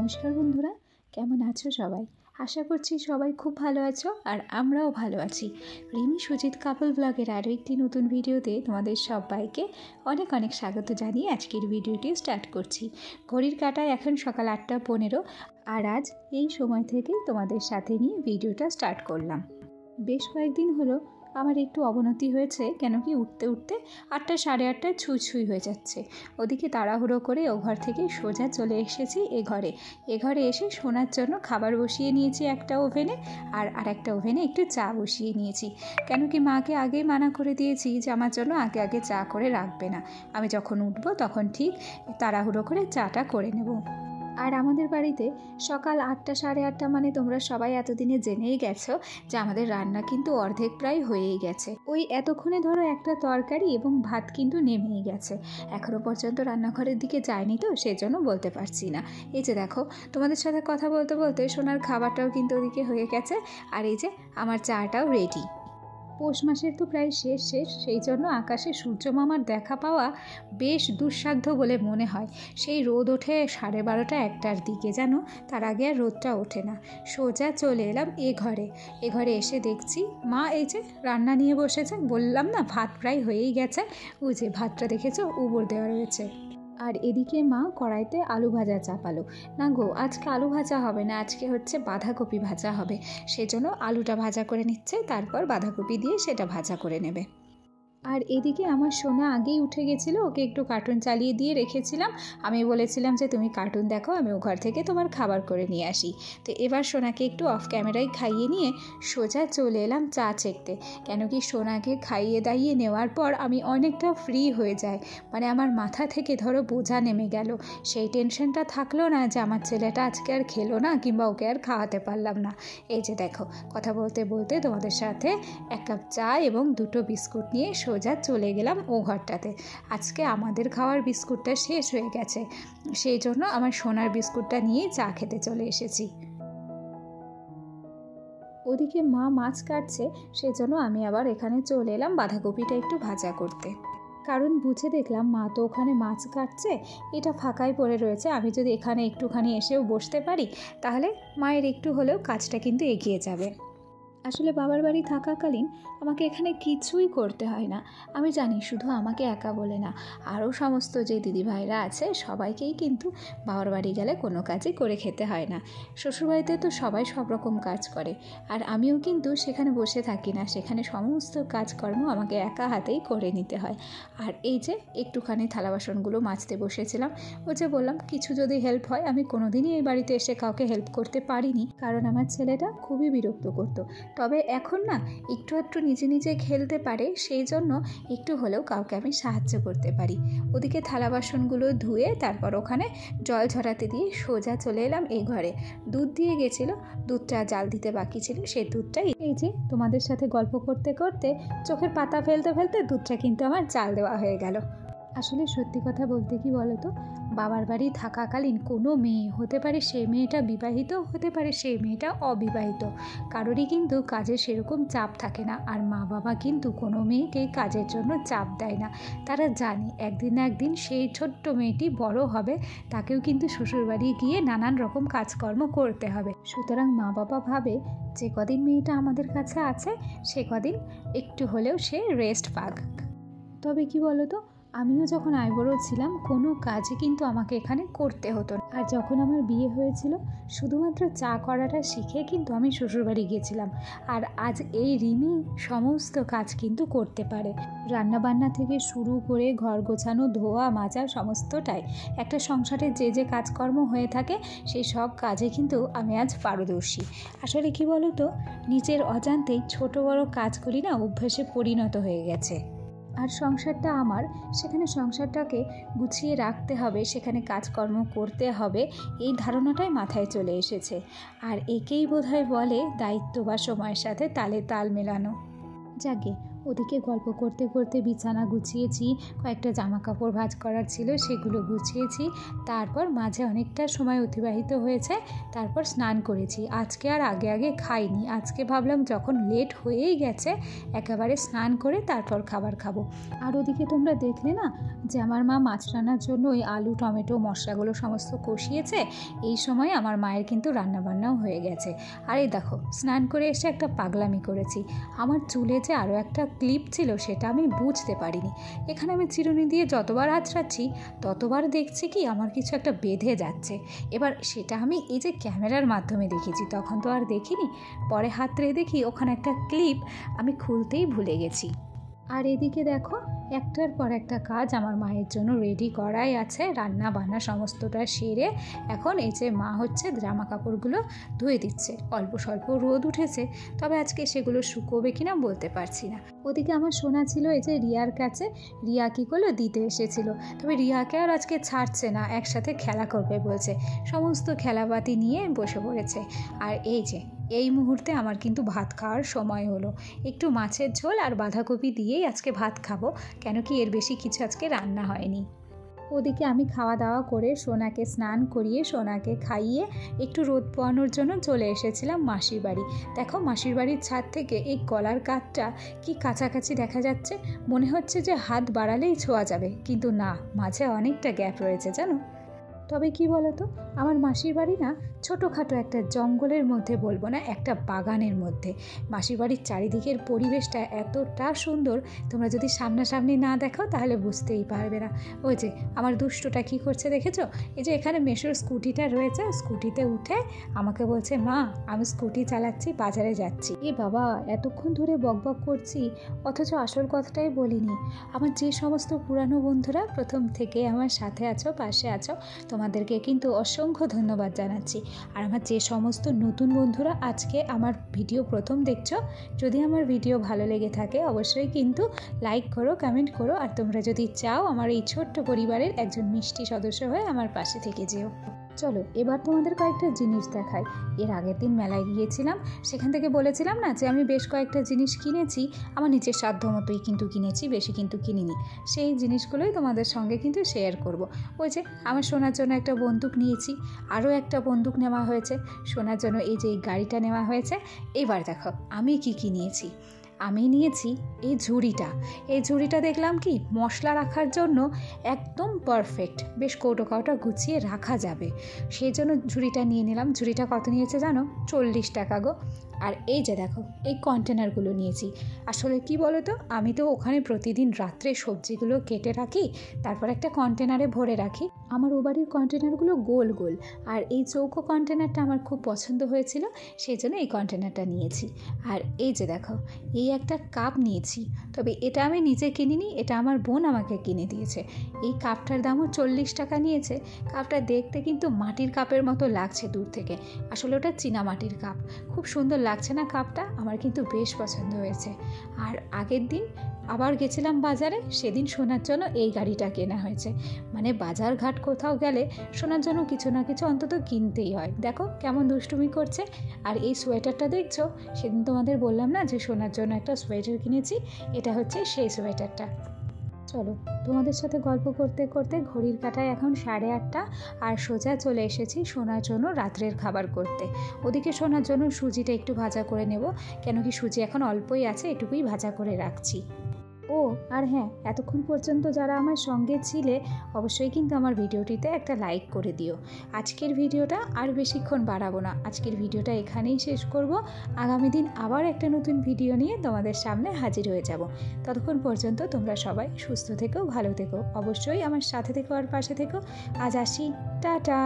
নমস্কার বন্ধুরা, কেমন আছো সবাই? আশা করছি সবাই খুব ভালো আছো আর আমরাও ভালো আছি। রিমি সুজিত কাপল ব্লগের আরও একটি নতুন ভিডিওতে তোমাদের সবাইকে অনেক অনেক স্বাগত জানিয়ে আজকের ভিডিওটি স্টার্ট করছি। ঘড়ির কাঁটায় এখন সকাল 8:15 আর আজ এই সময় থেকেই তোমাদের সাথে নিয়ে ভিডিওটা স্টার্ট করলাম। বেশ কয়েকদিন হলো আমার একটু অবনতি হয়েছে, কেন কি উঠতে উঠতে 8টা সাড়ে 8টায় ছুঁই হয়ে যাচ্ছে। ওদিকে তাড়াহুড়ো করে ও ঘর থেকে সোজা চলে এসেছি এ ঘরে এসে শোনার জন্য খাবার বসিয়ে নিয়েছি একটা ওভেনে, আর একটা ওভেনে একটু চা বসিয়ে নিয়েছি। কেন কি মাকে আগেই মানা করে দিয়েছি যে আমার জন্য আগে চা করে রাখবে না, আমি যখন উঠবো তখন ঠিক তাড়াহুড়ো করে চাটা করে নেব। আর আমাদের বাড়িতে সকাল 8টা সাড়ে 8টা মানে তোমরা সবাই এতদিনে জেনেই গেছো যে আমাদের রান্না কিন্তু অর্ধেক প্রায় হয়েই গেছে। ওই এতক্ষণে ধরো একটা তরকারি এবং ভাত কিন্তু নেমেই গেছে, এখনও পর্যন্ত রান্নাঘরের দিকে যায়নি, তো সেজন্য বলতে পারছি না। এই যে দেখো, তোমাদের সাথে কথা বলতে বলতে সোনার খাবারটাও কিন্তু ওদিকে হয়ে গেছে, আর এই যে আমার চাটাও রেডি। পৌষ মাসের তো প্রায় শেষ, সেই জন্য আকাশে সূর্য মামার দেখা পাওয়া বেশ দুঃসাধ্য বলে মনে হয়। সেই রোদ ওঠে 12:30 1টার দিকে, জানো, তার আগে আর রোদটা ওঠে না। সোজা চলে এলাম এ ঘরে এসে দেখছি মা এই যে রান্না নিয়ে বসেছে। বললাম না ভাত প্রায় হয়েই গেছে, ওই যে ভাতটা দেখেছো উবর দেওয়া রয়েছে। আর এদিকে মা কড়াইতে আলু ভাজা চাপালো। না গো, আজকে আলু ভাজা হবে না, আজকে হচ্ছে বাঁধাকপি ভাজা হবে। সেজন্য আলুটা ভাজা করে নিচ্ছে, তারপর বাঁধাকপি দিয়ে সেটা ভাজা করে নেবে। আর এদিকে আমার সোনা আগেই উঠে গেছিলো, ওকে একটু কার্টুন চালিয়ে দিয়ে রেখেছিলাম। আমি বলেছিলাম যে তুমি কার্টুন দেখো, আমি ও ঘর থেকে তোমার খাবার করে নিয়ে আসি। তো এবার সোনাকে একটু অফ ক্যামেরায় খাইয়ে নিয়ে সোজা চলে এলাম চা চেকতে। কেন কি সোনাকে খাইয়ে দাইয়ে নেওয়ার পর আমি অনেকটা ফ্রি হয়ে যাই, মানে আমার মাথা থেকে ধরো বোঝা নেমে গেল। সেই টেনশনটা থাকলো না যে আমার ছেলেটা আজকে আর খেলো না কিংবা ওকে আর খাওয়াতে পারলাম না। এই যে দেখো, কথা বলতে বলতে তোমাদের সাথে 1 কাপ চা এবং 2টো বিস্কুট নিয়ে সোজা চলে গেলাম ও ঘরটাতে। আজকে আমাদের খাওয়ার বিস্কুটটা শেষ হয়ে গেছে, সেই জন্য আমার সোনার বিস্কুটটা নিয়ে চা খেতে চলে এসেছি। ওদিকে মা মাছ কাটছে, সেই জন্য আমি আবার এখানে চলে এলাম বাঁধাকপিটা একটু ভাজা করতে। কারণ বুঝে দেখলাম মা তো ওখানে মাছ কাটছে, এটা ফাঁকাই পড়ে রয়েছে, আমি যদি এখানে একটুখানি এসেও বসতে পারি তাহলে মায়ের একটু হলেও কাজটা কিন্তু এগিয়ে যাবে। আসলে বাবার বাড়ি থাকাকালীন আমাকে এখানে কিছুই করতে হয় না। আমি জানি শুধু আমাকে একা বলে না, আরও সমস্ত যে দিদিভাইরা আছে সবাইকেই কিন্তু বাবার বাড়ি গেলে কোনো কাজই করে খেতে হয় না। শ্বশুরবাড়িতে তো সবাই সব রকম কাজ করে, আর আমিও কিন্তু সেখানে বসে থাকি না, সেখানে সমস্ত কাজকর্ম আমাকে একা হাতেই করে নিতে হয়। আর এই যে একটুখানি থালা বাসনগুলো মাজতে বসেছিলাম, ও যে বললাম কিছু যদি হেল্প হয়, আমি কোনোদিনই এই বাড়িতে এসে কাউকে হেল্প করতে পারিনি, কারণ আমার ছেলেটা খুবই বিরক্ত করতো। তবে এখন না একটু নিজে খেলতে পারে, সেই জন্য একটু হলেও কাউকে আমি সাহায্য করতে পারি। ওদিকে থালা বাসনগুলো ধুয়ে তারপর ওখানে জল ঝরাতে দিয়ে সোজা চলে এলাম এই ঘরে। দুধ দিয়ে গেছিলো, দুধটা জাল দিতে বাকি ছিল, সেই দুধটাই এই যে তোমাদের সাথে গল্প করতে করতে চোখের পাতা ফেলতে ফেলতে দুধটা কিন্তু আমার জাল দেওয়া হয়ে গেল। আসলে সত্যি কথা বলতে কি বলো তো, বাবার বাড়ি থাকাকালীন কোনো মেয়ে, হতে পারে সেই মেয়েটা বিবাহিত, হতে পারে সেই মেয়েটা অবিবাহিত, কারোরই কিন্তু কাজের সেরকম চাপ থাকে না। আর মা বাবা কিন্তু কোনো মেয়েকেই কাজের জন্য চাপ দেয় না। তারা জানে একদিন না একদিন সেই ছোট্ট মেয়েটি বড় হবে, তাকেও কিন্তু শ্বশুরবাড়ি গিয়ে নানান রকম কাজকর্ম করতে হবে। সুতরাং মা বাবা ভাবে যে কদিন মেয়েটা আমাদের কাছে আছে সে কদিন একটু হলেও সে রেস্ট পাক। তবে কি বলো তো, আমিও যখন আইবুড়ো ছিলাম কোনো কাজই কিন্তু আমাকে এখানে করতে হতো না। আর যখন আমার বিয়ে হয়েছিল শুধুমাত্র চা করাটা শিখে কিন্তু আমি শ্বশুরবাড়ি গিয়েছিলাম। আর আজ এই রিমি সমস্ত কাজ কিন্তু করতে পারে, রান্নাবান্না থেকে শুরু করে ঘর গোছানো, ধোয়া মাজা সমস্তটাই। একটা সংসারে যে কাজকর্ম হয়ে থাকে সেই সব কাজে কিন্তু আমি আজ পারদর্শী। আসলে কি বলো তো, নিজের অজান্তেই ছোট বড় কাজগুলি না অভ্যাসে পরিণত হয়ে গেছে। আর সংসারটা আমার, সেখানে সংসারটাকে গুছিয়ে রাখতে হবে, সেখানে কাজকর্ম করতে হবে, এই ধারণাটাই মাথায় চলে এসেছে। আর একেই বোধহয় বলে দায়িত্ব বা সময়ের সাথে তালে তাল মেলানো। যাকে ওদিকে গল্প করতে করতে বিছানা গুছিয়েছি, কয়েকটা জামা কাপড় ভাঁজ করার ছিল সেগুলো গুছিয়েছি। তারপর মাঝে অনেকটা সময় অতিবাহিত হয়েছে, তারপর স্নান করেছি। আজকে আর আগে আগে খাইনি, আজকে ভাবলাম যখন লেট হয়েই গেছে একেবারে স্নান করে তারপর খাবার খাবো। আর ওদিকে তোমরা দেখলে না যে আমার মা মাছ রান্নার জন্য ওই আলু টমেটো মশলাগুলো সমস্ত কষিয়েছে। এই সময় আমার মায়ের কিন্তু রান্নাবান্নাও হয়ে গেছে। আর এই দেখো স্নান করে এসে একটা পাগলামি করেছি, আমার চুলে যে আরও একটা ক্লিপ ছিল সেটা আমি বুঝতে পারিনি। এখানে আমি চিরুনি দিয়ে যতবার আঁচড়াচ্ছি ততবার দেখছি কি আমার কিছু একটা বেঁধে যাচ্ছে। এবার সেটা আমি এই যে ক্যামেরার মাধ্যমে দেখেছি, তখন তো আর দেখিনি। পরে হাত রেখে দেখি ওখানে একটা ক্লিপ আমি খুলতেই ভুলে গেছি। আর এদিকে দেখো একটার পর একটা কাজ আমার মায়ের জন্য রেডি করাই আছে, রান্না বান্না সমস্তটা সেরে এখন এই যে মা হচ্ছে জামা কাপড়গুলো ধুয়ে দিচ্ছে। অল্প স্বল্প রোদ উঠেছে, তবে আজকে সেগুলো শুকোবে কিনা বলতে পারছি না। ওদিকে আমার শোনা ছিল এই যে রিয়ার কাছে, রিয়া কী করলো দিতে এসেছিল, তবে রিয়াকে আর আজকে ছাড়ছে না, একসাথে খেলা করবে বলছে। সমস্ত খেলাপাতি নিয়ে বসে পড়েছে। আর এই মুহূর্তে আমার কিন্তু ভাত খাওয়ার সময় হলো। একটু মাছের ঝোল আর বাঁধাকপি দিয়েই আজকে ভাত খাবো, কেন কি এর বেশি কিছু আজকে রান্না হয়নি। ওদিকে আমি খাওয়া দাওয়া করে সোনাকে স্নান করিয়ে সোনাকে খাইয়ে একটু রোদ পোয়ানোর জন্য চলে এসেছিলাম মাসির বাড়ি। দেখো মাসির বাড়ির ছাদ থেকে এই গলার কাঠটা কি কাছাকাছি দেখা যাচ্ছে, মনে হচ্ছে যে হাত বাড়ালেই ছোঁয়া যাবে, কিন্তু না, মাঝে অনেকটা গ্যাপ রয়েছে জানো। তবে কি বলো তো, আমার মাসির বাড়ি না ছোটোখাটো একটা জঙ্গলের মধ্যে, বলবো না একটা বাগানের মধ্যে। মাসির বাড়ির চারিদিকের পরিবেশটা এতটা সুন্দর, তোমরা যদি সামনাসামনি না দেখো তাহলে বুঝতেই পারবে না। ওই যে আমার দুষ্টটা কি করছে দেখেছো, এই যে এখানে মেশোর স্কুটিটা রয়েছে, স্কুটিতে উঠে আমাকে বলছে মা আমি স্কুটি চালাচ্ছি, বাজারে যাচ্ছি। এ বাবা, এতক্ষণ ধরে বকবক করছি অথচ আসল কথাটাই বলিনি। আমার যে সমস্ত পুরানো বন্ধুরা প্রথম থেকে আমার সাথে আছো, পাশে আছো, তোমাদেরকে কিন্তু অসংখ্য ধন্যবাদ জানাচ্ছি। আর আমার যে সমস্ত নতুন বন্ধুরা আজকে আমার ভিডিও প্রথম দেখছো, যদি আমার ভিডিও ভালো লেগে থাকে অবশ্যই কিন্তু লাইক করো, কমেন্ট করো। আর তোমরা যদি চাও আমার এই ছোট্ট পরিবারের একজন মিষ্টি সদস্য হয়ে আমার পাশে থেকে যেও। চলো এবার তোমাদের কয়েকটা জিনিস দেখাই। এর আগের দিন মেলায় গিয়েছিলাম, সেখান থেকে বলেছিলাম না যে আমি বেশ কয়েকটা জিনিস কিনেছি, আমার নিজের সাধ্য মতোই কিন্তু কিনেছি, বেশি কিন্তু কিনিনি। সেই জিনিসগুলোই তোমাদের সঙ্গে কিন্তু শেয়ার করব। ওই যে আমার সোনার জন্য একটা বন্দুক নিয়েছি, আরও একটা বন্দুক নেওয়া হয়েছে সোনার জন্য, এই যে এই গাড়িটা নেওয়া হয়েছে। এবার দেখো আমি কি নিয়েছি। আমি নিয়েছি এই ঝুড়িটা দেখলাম কি মশলা রাখার জন্য একদম পারফেক্ট, বেশ কৌটো গুছিয়ে রাখা যাবে, সেই জন্য ঝুড়িটা নিয়ে নিলাম। ঝুড়িটা কত নিয়েছে জানো? 40 টাকা গো। আর এই যে দেখো এই কন্টেনারগুলো নিয়েছি। আসলে কি বলো তো, আমি তো ওখানে প্রতিদিন রাত্রে সবজিগুলো কেটে রাখি, তারপর একটা কন্টেনারে ভরে রাখি। আমার ও বাড়ির কন্টেনারগুলো গোল গোল, আর এই চৌকো কন্টেনারটা আমার খুব পছন্দ হয়েছিল, সেই জন্য এই কন্টেনারটা নিয়েছি। আর এই যে দেখো এই একটা কাপ নিয়েছি, তবে এটা আমি নিজে কিনিনি, এটা আমার বোন আমাকে কিনে দিয়েছে। এই কাপটার দামও 40 টাকা নিয়েছে। কাপটা দেখতে কিন্তু মাটির কাপের মতো লাগছে দূর থেকে, আসলে ওটা চীনা মাটির কাপ। খুব সুন্দর লাগছে না কাপটা? আমার কিন্তু বেশ পছন্দ হয়েছে। আর আগের দিন আবার গেছিলাম বাজারে, সেদিন সোনার জন্য এই গাড়িটা কেনা হয়েছে। মানে বাজার ঘাট কোথাও গেলে সোনার জন্য কিছু না কিছু অন্তত কিনতেই হয়। দেখো কেমন দুষ্টুমি করছে। আর এই সোয়েটারটা দেখছো, সেদিন তোমাদের বললাম না যে সোনার জন্য একটা সোয়েটার কিনেছি, এটা হচ্ছে সেই সোয়েটারটা। চলো তোমাদের সাথে গল্প করতে করতে ঘড়ির কাঁটায় এখন 8:30, আর সোজা চলে এসেছি সোনার জন্য রাত্রের খাবার করতে। ওদিকে সোনার জন্য সুজিটা একটু ভাজা করে নেব, কেন কি সুজি এখন অল্পই আছে, এটুকুই ভাজা করে রাখছি। ও আর হ্যাঁ, এতক্ষণ পর্যন্ত যারা আমার সঙ্গে ছিলে অবশ্যই কিন্তু আমার ভিডিওটিতে একটা লাইক করে দিও। আজকের ভিডিওটা আর বেশিক্ষণ বাড়াবো না, আজকের ভিডিওটা এখানেই শেষ করব। আগামী দিন আবার একটা নতুন ভিডিও নিয়ে তোমাদের সামনে হাজির হয়ে যাব। ততক্ষণ পর্যন্ত তোমরা সবাই সুস্থ থেকো, ভালো থেকো, অবশ্যই আমার সাথে থেকো আর পাশে থেকো। আজ আসি, টাটা।